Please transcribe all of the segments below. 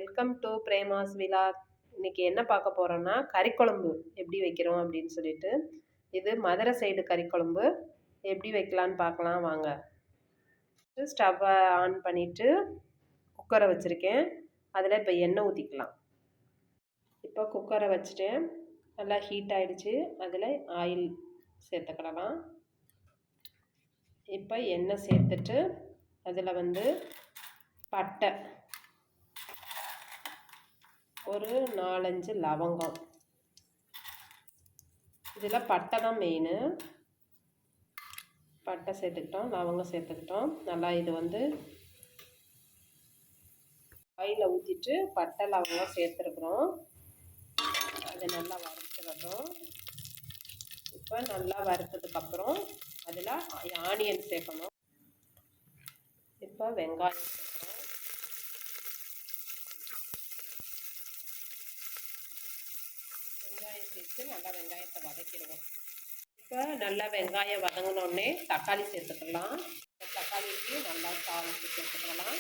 Welcome to Prema's vlog. இன்னைக்கு என்ன பார்க்க போகிறோன்னா கறிக்குழம்பு எப்படி வைக்கிறோம் அப்படின்னு சொல்லிட்டு. இது மதுரை சைடு கறிக்குழம்பு எப்படி வைக்கலான்னு பார்க்கலாம் வாங்க. ஸ்டவ்வை ஆன் பண்ணிவிட்டு குக்கரை வச்சுருக்கேன். அதில் இப்போ எண்ணெய் ஊற்றிக்கலாம். இப்போ குக்கரை வச்சுட்டேன், நல்லா ஹீட் ஆகிடுச்சு. அதில் ஆயில் சேர்த்துக்கிடலாம். இப்போ எண்ணெய் சேர்த்துட்டு அதில் பட்டை, ஒரு 4-5 லவங்கம். இதில் பட்டை தான் மெயின். பட்டை சேர்த்துக்கிட்டோம், லவங்கம் சேர்த்துக்கிட்டோம். நல்லா இது ஆயிலில் ஊற்றிட்டு பட்டை லவங்கம் சேர்த்துருக்குறோம். அது நல்லா வறுத்துடட்டும். இப்போ நல்லா வறுத்ததுக்கப்புறம் அதில் ஆனியன் சேர்க்கணும். இப்போ வெங்காயம் சேர்க்குறோம். வெங்காயம் சேர்த்து நல்லா வெங்காயத்தை வதக்கிடுவோம். இப்போ நல்லா வெங்காயம் வதங்கினோடனே தக்காளி சேர்த்துக்கலாம். தக்காளிக்கு நல்லா சால்ட்டு சேர்த்துக்கலாம்.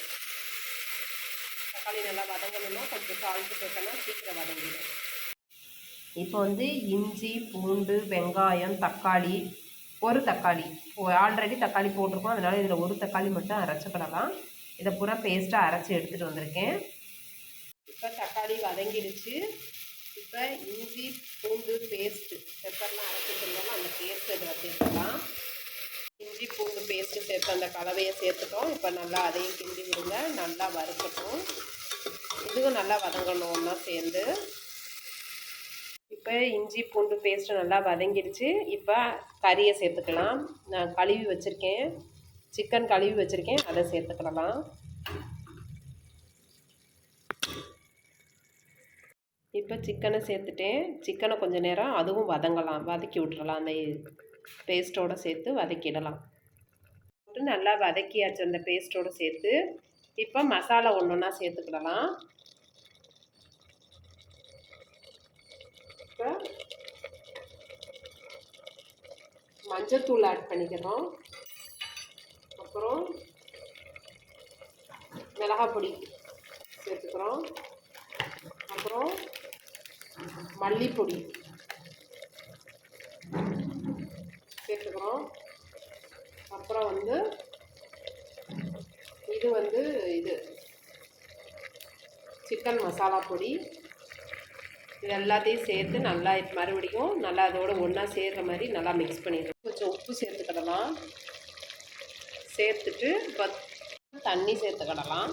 தக்காளி நல்லா வதங்கணும்னா கொஞ்சம் சால்ட்டு சேர்த்தோன்னா சீக்கிரம் வதங்கிடும். இப்போ இஞ்சி, பூண்டு, வெங்காயம், தக்காளி, ஒரு தக்காளி ஆல்ரெடி தக்காளி போட்டிருக்கோம், அதனால் இதில் ஒரு தக்காளி மட்டும் அரைச்சிக்கிடலாம். இதை பூரா பேஸ்ட்டாக அரைச்சி எடுத்துகிட்டு வந்திருக்கேன். இப்போ தக்காளி வதங்கிடுச்சு. இப்போ இஞ்சி பூண்டு பேஸ்ட்டு பெப்பர்லாம் அரைச்சி செஞ்சாலும் அந்த பேஸ்ட்டு இதில் சேர்த்துக்கலாம். இஞ்சி பூண்டு பேஸ்ட்டு சேர்த்து அந்த கலவையை சேர்த்துட்டோம். இப்போ நல்லா அதையும் கிண்டி விடுங்க. நல்லா வறுக்கட்டும். இதுவும் நல்லா வதங்கணும் ஒன்றா சேர்ந்து. இப்போ இஞ்சி பூண்டு பேஸ்ட்டு நல்லா வதங்கிடுச்சு. இப்போ கறியை சேர்த்துக்கலாம். நான் கழுவி வச்சுருக்கேன், சிக்கன் கழுவி வச்சுருக்கேன், அதை சேர்த்துக்கலாம். இப்போ சிக்கனை சேர்த்துட்டேன். சிக்கனை கொஞ்சம் நேரம் அதுவும் வதங்கலாம், வதக்கி விட்டுறலாம். அந்த பேஸ்ட்டோடு சேர்த்து வதக்கிடலாம். நல்லா வதக்கியாச்சு அந்த பேஸ்ட்டோடு சேர்த்து. இப்போ மசாலா ஒன்று ஒன்றா சேர்த்துக்கிடலாம். இப்போ மஞ்சத்தூள் ஆட் பண்ணிக்கிறோம். அப்புறம் மிளகாப்பொடி சேர்த்துக்கிறோம். அப்புறம் மல்லிப்பொடி சேர்த்துக்கிறோம். அப்புறம் இது சிக்கன் மசாலா பொடி. இது எல்லாத்தையும் சேர்த்து நல்லா மறுபடியும் நல்லா அதோடு ஒன்றா சேர்கிற மாதிரி நல்லா மிக்ஸ் பண்ணிடுறோம். கொஞ்சம் உப்பு சேர்த்துக்கிடலாம். சேர்த்துட்டு இப்போ தண்ணி சேர்த்துக்கிடலாம்.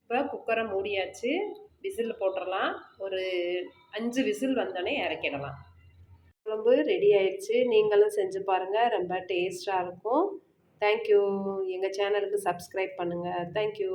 இப்போ குக்கரை மூடியாச்சு. விசில் போட்டுடலாம். ஒரு 5 விசில் வந்தோடனே இறக்கிடலாம். குழம்பு ரெடி ஆயிடுச்சு. நீங்களும் செஞ்சு பாருங்கள், ரொம்ப டேஸ்ட்டாக இருக்கும். தேங்க்யூ. எங்கள் சேனலுக்கு சப்ஸ்கிரைப் பண்ணுங்கள். தேங்க்யூ.